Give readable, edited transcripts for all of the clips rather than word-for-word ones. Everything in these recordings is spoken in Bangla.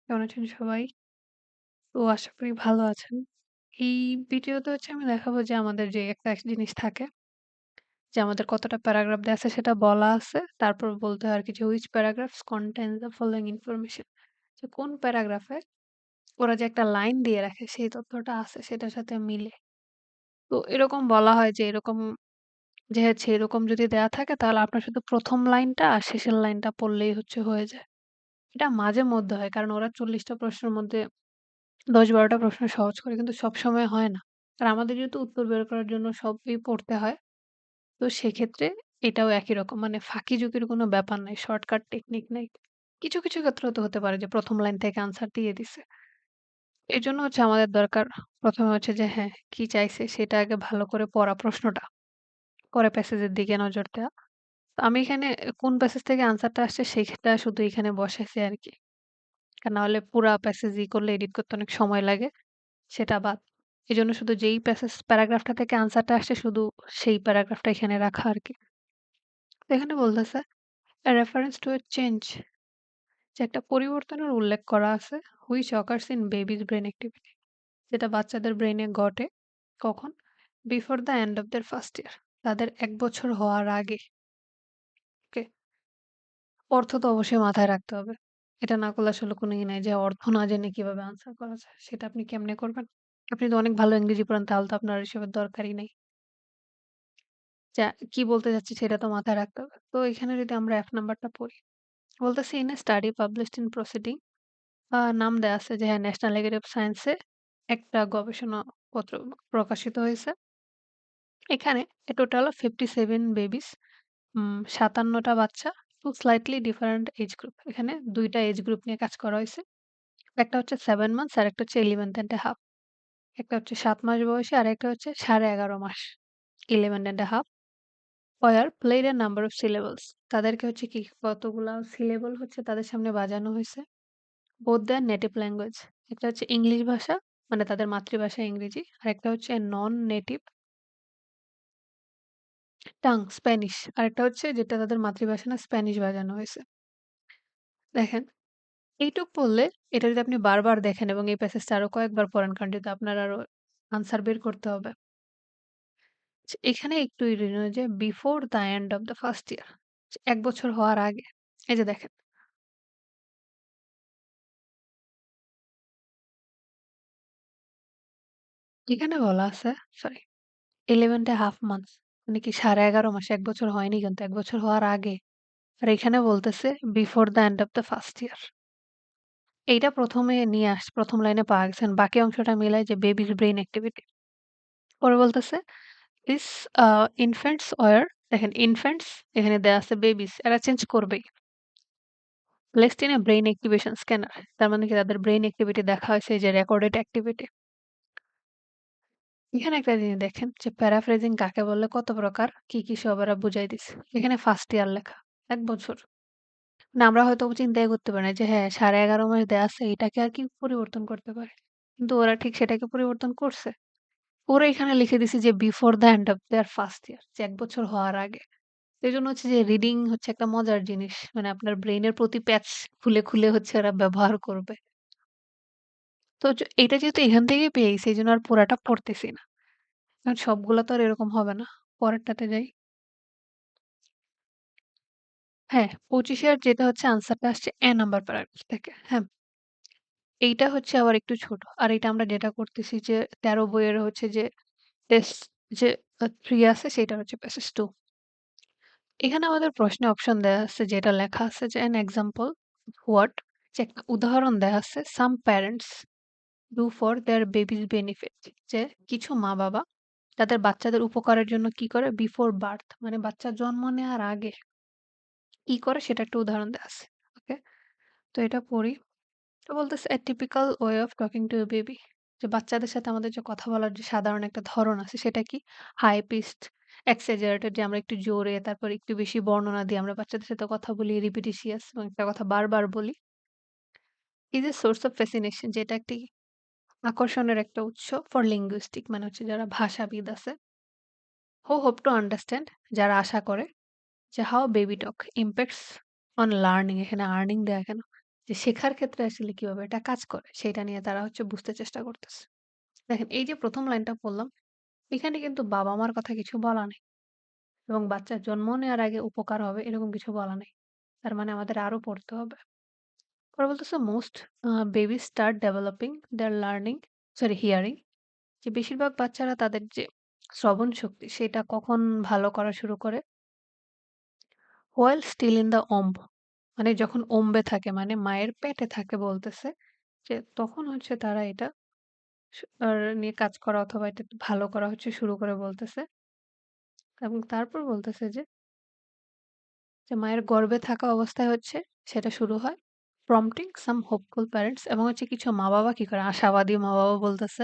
কেমন আছেন সবাই? তো আশা করি ভালো আছেন। এই ভিডিওতে আমি দেখাবো যে আমাদের যে একটা জিনিস থাকে যে আমাদের কতটা প্যারাগ্রাফ দেয়া আছে সেটা বলা আছে। তারপর বলতে হয় আরকি যে which paragraphs contains the following information যে কোন প্যারাগ্রাফে ওরা যে একটা লাইন দিয়ে রাখে সেই তথ্যটা আছে সেটার সাথে মিলে। তো এরকম বলা হয় যে এরকম এরকম যদি দেয়া থাকে তাহলে আপনার শুধু ১ম লাইনটা আর শেষের লাইনটা পড়লেই হয়ে যায়। এটা মাঝে মধ্যে হয়। কারণ ওরা ৪০ টা প্রশ্নের মধ্যে ১০-১২ টা প্রশ্ন সহজ করে কিন্তু সবসময় হয় না। আর আমাদের যেহেতু উত্তর বের করার জন্য সবই পড়তে হয়। তো সেক্ষেত্রে এটাও একই রকম। মানে ফাঁকি-ঝুঁকির কোনো ব্যাপার নাই। শর্টকাট টেকনিক নাই। কিছু ক্ষেত্রে তো হতে পারে যে ১ম লাইন থেকে আনসার দিয়ে দিছে। এজন্য আমাদের দরকার ১ম এ যে হ্যাঁ, কি চাইছে সেটা আগে ভালো করে পড়া প্রশ্নটা। পরে প্যাসেজের দিকে নজর দেওয়া। তো আমি এখানে কোন প্যাসেজ থেকে আনসারটা আসছে সেটা শুধু এখানে বসাইছি আরকি। না হলে পুরা প্যাসেজ করলে এডিট করতে অনেক সময় লাগে। সেটা বাদ। এজন্য শুধু যেই প্যারাগ্রাফটা থেকে আনসারটা আসছে শুধু সেই প্যারাগ্রাফটা এখানে রাখা আরকি। তো এখানে বলতেছে a reference to a change যে একটা পরিবর্তনের উল্লেখ করা আছে which occurs in baby's brain activity যেটা বাচ্চাদের ব্রেইনে ঘটে কখন? Before the end of their first year তাদের ১ বছর হওয়ার আগে। ওকে? অর্থ তো অবশ্যই মাথায় রাখতে হবে। এটা না করলে আসলে কোনো নাই যে অর্থ না জেনে কিভাবে আনসার করা যায়। সেটা আপনি কেমনে করবেন? আপনি তো অনেক ভালো ইংরেজি পড়েন তাহলে তো আপনার এসবের দরকারই নেই। যা কি বলতে চাচ্ছি সেটা তো মাথায় রাখতে হবে। তো এখানে যদি আমরা F নাম্বারটা পড়ি। বলতেছে in a study published in Proceeding নাম দেয়া আছে যে হ্যাঁ, ন্যাশনাল একাডেমি অফ সায়েন্স এ একটা গবেষণাপত্র প্রকাশিত হয়েছে। এখানে a total of 57 babies ৫৭ টা বাচ্চা to slightly different age group. এখানে ২ টা এজ গ্রুপ নিয়ে কাজ করা হইছে। একটা হচ্ছে 7 মান্থস আরেকটা হচ্ছে 11 and a half একটা হচ্ছে ৭ মাস বয়সী আরেকটা হচ্ছে 11.5 মাস 11 and a half were played a number of syllables তাদেরকে কি কতগুলা সিলেবল তাদের সামনে বাজানো হইছে both their native language একটা হচ্ছে ইংলিশ ভাষা মানে তাদের মাতৃভাষা ইংরেজি আর একটা হচ্ছে নন নেটিভ টাং স্প্যানিশ আরেকটা হচ্ছে যেটা তাদের মাতৃভাষা না স্প্যানিশ বাজানো হয়েছে দেখেন এইটুক পড়লে এটা যদি আপনি বারবার দেখেন এবং এই প্যাসেজটা আরো কয়েকবার পড়েন কারণ যেহেতু আপনার আরো আনসার বের করতে হবে এখানে একটু ইরিটেট যে before the end of the first year ১ বছর হওয়ার আগে এই যে দেখেন এখানে বলা আছে সরি 11.5 মান্থস মানে কি 11.5 মাস ১ বছর হয়নি কিন্তু ১ বছর হওয়ার আগে। আর এখানে বলতেছে before the end of the first year. এইটা ১ম লাইনে পাওয়া গেছে। বাকি অংশটা মিলায় যে বেবিস ব্রেইন অ্যাক্টিভিটি। পরে বলতেছে দিস ইনফ্যান্টস ওয়্যার দেখেন ইনফ্যান্টস এখানে দেয়া আছে বেবিস এরা চেঞ্জ করবেই। Placed in a brain activation scanner তার মানে কি তাদের ব্রেইন অ্যাক্টিভিটি দেখা হয়েছে এই যে রেকর্ডেড অ্যাক্টিভিটি। এখানে একটা জিনিস দেখেন যে প্যারাফ্রেজিং কাকে বলে, কত প্রকার, কি সব এরা বুঝাই দিছে। এখানে ফার্স্ট ইয়ার লেখা। ১ বছর। না আমরা হয়তো চিন্তাই করতে পারি না যে হ্যাঁ, 11.5 মাস দেয়া আছে এটাকে আর কি পরিবর্তন করতে পারে। কিন্তু ওরা ঠিক সেটাকে পরিবর্তন করছে। ওরা এখানে লিখে দিছে যে before the end of their first year যে ১ বছর হওয়ার আগে। এজন্য যে রিডিং একটা মজার জিনিস। মানে আপনার ব্রেইনের প্রতি প্যাচ খুলে ওরা ব্যবহার করবে। তো এটা যেহেতু এখান থেকেই পেয়েছি এজন্য আর পুরাটা পড়তেছি না। কারণ সবগুলা তো আর এরকম হবে না। পরেরটাতে যাই। হ্যাঁ, ২৫ এর যেটা আনসারটা আসছে নাম্বার প্যারাগ্রাফ থেকে। হ্যাঁ? এইটা আবার একটু ছোট। আর এটা আমরা যেটা করতেছি যে ১৩ বইয়ের যে টেস্ট যে ৩ আছে সেটা প্যাসেজ ২। এখানে আমাদের প্রশ্নে অপশন দেয়া আছে যেটা লেখা আছে যে অ্যান এক্সাম্পল হোয়াট যে একটা উদাহরণ দেয়া আছে সাম parents do for their babies benefit যে কিছু মা-বাবা তাদের বাচ্চাদের উপকারের জন্য কি করে বিফোর বার্থ মানে বাচ্চা জন্ম নেওয়ার আগে কি করে সেটা একটা উদাহরণ দেয়া আছে। ওকে? তো এটা পড়ি। তো বলতেছে a typical way of talking to a baby যে বাচ্চাদের সাথে আমাদের যে কথা বলার যে সাধারণ একটা ধরন আছে সেটা কি হাই পিচড exaggerated যে আমরা একটু জোরে তারপর একটু বেশি বর্ণনা দিয়ে আমরা বাচ্চাদের সাথে কথা বলি রিপিটিশিয়াস এবং একটা কথা বারবার বলি is a source of fascination যেটা একটি আকর্ষণের একটা উৎস ফর লিঙ্গুইস্টিক মানে যারা ভাষাবিদ আছে who hope to understand যারা আশা করে যে how baby talk impacts on learning এখানে আর্নিং দেয়া কেন যে শেখার ক্ষেত্রে আসলে কিভাবে এটা কাজ করে সেটা নিয়ে তারা হচ্ছে বুঝতে চেষ্টা করতেছে। দেখেন এই যে ১ম লাইনটা পড়লাম, এখানে কিন্তু বাবা-মার কথা কিছু বলা নেই এবং বাচ্চার জন্ম নেওয়ার আগে উপকার হবে এরকম কিছু বলা নেই। তার মানে আমাদের আরো পড়তে হবে। পরে বলতেছে মোস্ট বেবি স্টার্ট ডেভেলপিং দেয়ার লার্নিং সরি হিয়ারিং যে বেশিরভাগ বাচ্চারা তাদের যে শ্রবণ শক্তি সেটা কখন ভালো করা শুরু করে? while still in the womb মানে যখন ওম্বে থাকে মানে মায়ের পেটে থাকে বলতেছে যে তখন হচ্ছে তারা এটা নিয়ে কাজ করা অথবা এটা একটু ভালো করা হচ্ছে শুরু করে বলতেছে এবং তারপর বলতেছে যে মায়ের গর্ভে থাকা অবস্থায় হচ্ছে সেটা শুরু হয় প্রম্পটিং সাম হোপফুল প্যারেন্টস এবং হচ্ছে কিছু মা-বাবা কি করে আশাবাদী মা-বাবা বলতেছে।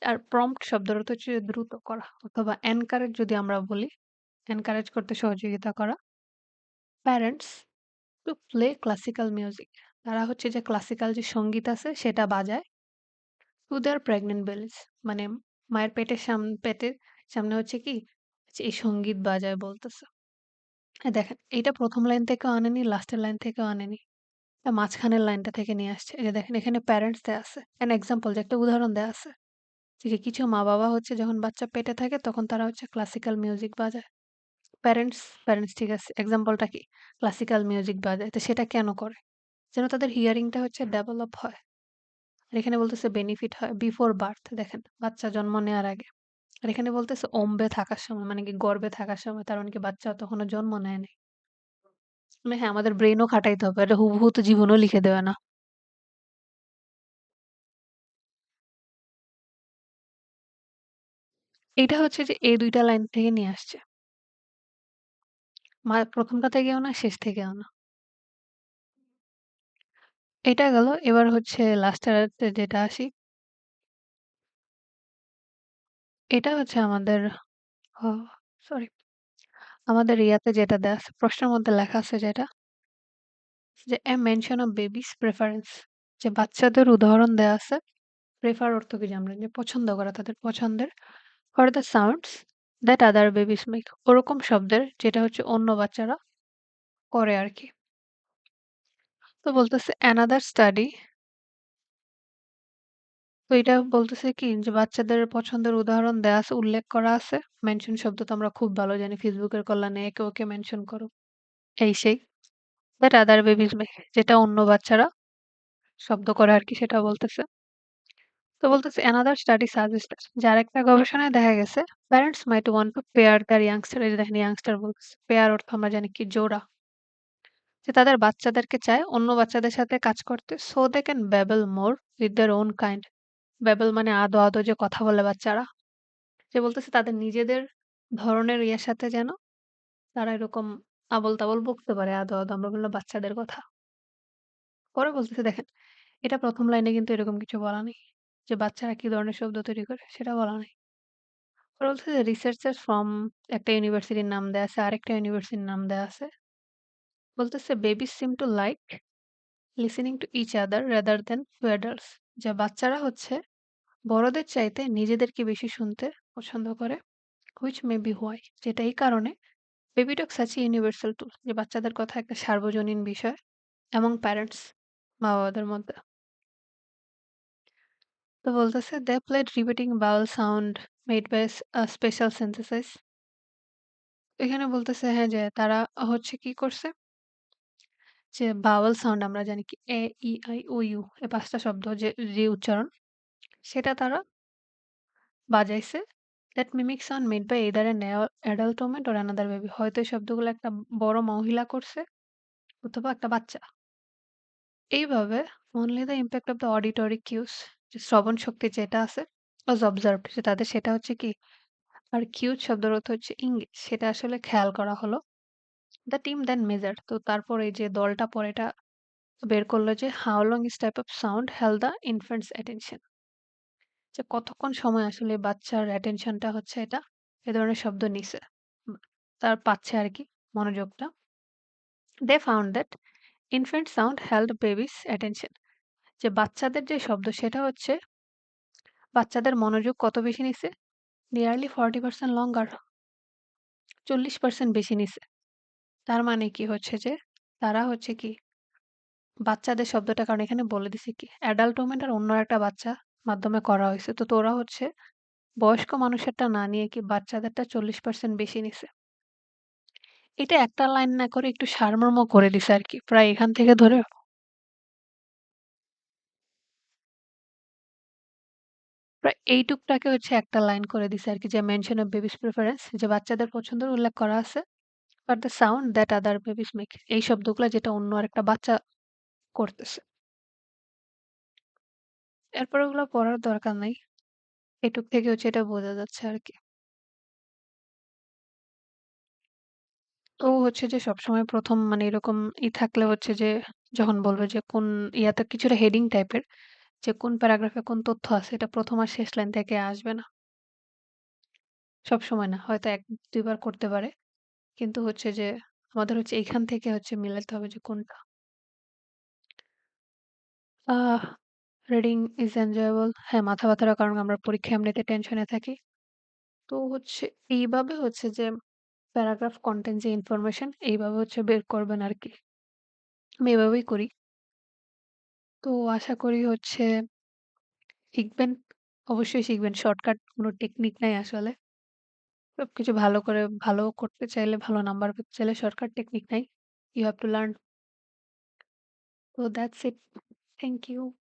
আর প্রম্পট শব্দের অর্থ হচ্ছে দ্রুত করা অথবা এনকারেজ যদি আমরা বলি, এনকারেজ করতে সহযোগিতা করা। Parents to play classical music তারা হচ্ছে যে ক্লাসিক্যাল যে সঙ্গীত আছে সেটা বাজায় টু দেয়ার প্রেগন্যান্ট বেলিজ মানে মায়ের পেটের সামনে হচ্ছে কি যে এই সঙ্গীত বাজায় বলতেছে। হ্যাঁ, দেখেন এইটা ১ম লাইন থেকেও আনেনি, লাস্টের লাইন থেকেও আনেনি। মাঝখানের লাইনটা থেকে নিয়ে আসছে। এই যে দেখেন এখানে প্যারেন্টস দেয়া আছে। অ্যান এক্সাম্পল যে একটা উদাহরণ দেয়া আছে। যে কিছু মা-বাবা হচ্ছে যখন বাচ্চা পেটে থাকে তখন তারা হচ্ছে ক্লাসিক্যাল মিউজিক বাজায়। প্যারেন্টস ঠিক আছে। এক্সাম্পলটা কি? ক্লাসিক্যাল মিউজিক বাজায়। তো সেটা কেন করে? যেন তাদের হিয়ারিংটা হচ্ছে ডেভেলপ হয়। আর এখানে বলতেছে বেনিফিট হয় বিফোর বার্থ দেখেন বাচ্চা জন্ম নেওয়ার আগে। আর এখানে বলতেছে ওম্বে থাকার সময় মানে কি গর্ভে থাকার সময় তার মানে কি বাচ্চা তখনও জন্ম নেয় নাই। মানে হ্যাঁ, আমাদের ব্রেইনও খাটাইতে হবে। এটা হুবহু তো জীবনেও লিখে দেবে না। এটা হচ্ছে যে এই ২ টা লাইন থেকে নিয়ে আসছে। ১ম টা থেকেও না, শেষ থেকেও না। এটা গেল। এবার হচ্ছে লাস্টের যেটা আসি, এটা হচ্ছে আমাদের হ সরি আমাদের ইয়াতে যেটা দেয়া আছে, প্রশ্নের মধ্যে লেখা আছে যেটা, যে a mention of babies preference যে বাচ্চাদের উদাহরণ দেয়া আছে। প্রেফার অর্থ কি জানবেন? যে পছন্দ করা, তাদের পছন্দের। for the sounds that other babies make ওরকম শব্দের যেটা হচ্ছে অন্য বাচ্চারা করে আরকি। তো বলতেছে another study তো এটা বলতেছে কি যে বাচ্চাদের পছন্দের উদাহরণ দেয়া আছে, উল্লেখ করা আছে। মেনশন শব্দ তো আমরা খুব ভালো জানি। ফেসবুকের কল্যাণে একে ওকে মেনশন করো। এই সেই। দ্যাট আদার বেবিস মেক যেটা অন্য বাচ্চারা শব্দ করে আরকি সেটা বলতেছে। তো বলতেছে অ্যানাদার স্টাডি সাজেস্টস যে আরেকটা গবেষণায় দেখা গেছে parents might want to pair their youngster এই যে দেখেন ইয়াংস্টার বলতেছে। পেয়ার অর্থ আমরা জানি কি জোড়া। যে তাদের বাচ্চাদেরকে চায় অন্য বাচ্চাদের সাথে কাজ করতে so they can babble more with their own kind. Babble মানে আদো, আদো যে কথা বলে বাচ্চারা। যে বলতেছে তাদের নিজেদের ধরনের ইয়ের সাথে যেন তারা এরকম আবোল-তাবোল বকতে পারে আদো, আদো আমরা বললাম বাচ্চাদের কথা। পরে বলতেছে দেখেন, এটা ১ম লাইনে কিন্তু এরকম কিছু বলা নেই। যে বাচ্চারা কি ধরনের শব্দ তৈরি করে সেটা বলা নেই। পরে বলতেছে যে রিসার্চার ফ্রম একটা ইউনিভার্সিটির নাম দেয়া আছে, আরেকটা ইউনিভার্সিটির নাম দেয়া আছে। বলতেছে babies seem to like listening to each other rather than to adults. যে বাচ্চারা হচ্ছে বড়দের চাইতে নিজেদেরকে বেশি শুনতে পছন্দ করে। হুইচ মে বি হোয়াই যেটা এই কারণে baby talk such a universal tool যে বাচ্চাদের কথা একটা সার্বজনীন বিষয় এবং প্যারেন্টস মা-বাবাদের মধ্যে। তো বলতেছে they played repeating vowel sound made by a special synthesis এখানে বলতেছে হ্যাঁ, যে তারা হচ্ছে কি করছে যে ভাওয়েল সাউন্ড আমরা জানি কি এ, ই, আই, ও, ইউ এই ৫ টা শব্দ যে উচ্চারণ সেটা তারা বাজাইছে that mimic sound made by either an adult woman or another baby হয়তো এই শব্দগুলো একটা বড় মহিলা করছে অথবা একটা বাচ্চা। এইভাবে only the impact of the auditory cues যে শ্রবণ শক্তি যেটা আছে was observed যে তাদের সেটা হচ্ছে কি আর কিউট শব্দের অর্থ হচ্ছে ইঙ্গিত সেটা আসলে খেয়াল করা হলো। দ্য টিম দেন মেজার তো তারপর এই যে দলটা পরে এটা বের করলো যে how long is type of sound held the infants attention যে কতক্ষণ সময় আসলে বাচ্চার অ্যাটেনশনটা হচ্ছে এটা এ ধরনের শব্দ নিছে উম, তার পাচ্ছে আর কি মনোযোগটা। They found that infant sound held babies attention যে বাচ্চাদের যে শব্দ সেটা হচ্ছে বাচ্চাদের মনোযোগ কত বেশি নিছে নিয়ারলি 40% লঙ্গার 40% বেশি নিছে। তার মানে কি হচ্ছে যে তারা হচ্ছে কি বাচ্চাদের শব্দটা কারণ এখানে বলে দিছে কি অ্যাডাল্ট ওমেন আর অন্য একটা বাচ্চা মাধ্যমে করা হইছে। তো তোরা হচ্ছে বয়স্ক মানুষেরটা না নিয়ে কি বাচ্চাদেরটা 40% বেশি নিছে। এটা একটা লাইন না করে একটু সারমর্ম করে দিছে আরকি। প্রায় এখান থেকে ধরে প্রায় এইটুকটাকে হচ্ছে একটা লাইন করে দিছে আরকি যে মেনশন অফ বেবিস প্রেফারেন্স যে বাচ্চাদের পছন্দের উল্লেখ করা আছে। But the sound that other babies make এই শব্দগুলা যেটা অন্য আরেকটা বাচ্চা করতেছে। এরপর ওগুলা পড়ার দরকার নাই। এটুক থেকে হচ্ছে এটা বোঝা যাচ্ছে আরকি। তো হচ্ছে যে সবসময় ১ম মানে এরকম থাকলে হচ্ছে যে যখন বলবে যে কোন ইয়াতে কিছুটা হেডিং টাইপের যে কোন প্যারাগ্রাফে কোন তথ্য আছে এটা ১ম আর শেষ লাইন থেকে আসবে না। সবসময় না। হয়তো ১-২ বার করতে পারে। কিন্তু হচ্ছে যে আমাদের হচ্ছে এইখান থেকে হচ্ছে মিলাতে হবে যে কোনটা। আহ রিডিং ইজ এনজয়েবল হ্যাঁ, মাথা ব্যাথার কারণ আমরা পরীক্ষায় এমনিতে টেনশনে থাকি। তো হচ্ছে এইভাবে হচ্ছে যে প্যারাগ্রাফ কনটেন্ট যে ইনফরমেশন এইভাবে হচ্ছে বের করবেন আরকি। আমি এভাবেই করি। তো আশা করি হচ্ছে শিখবেন। অবশ্যই শিখবেন। শর্টকাট কোনো টেকনিক নাই আসলে। সবকিছু ভালো করে ভালো করতে চাইলে, ভালো নাম্বার পেতে চাইলে শর্টকাট টেকনিক নাই। You have to learn. So that's it. Thank you.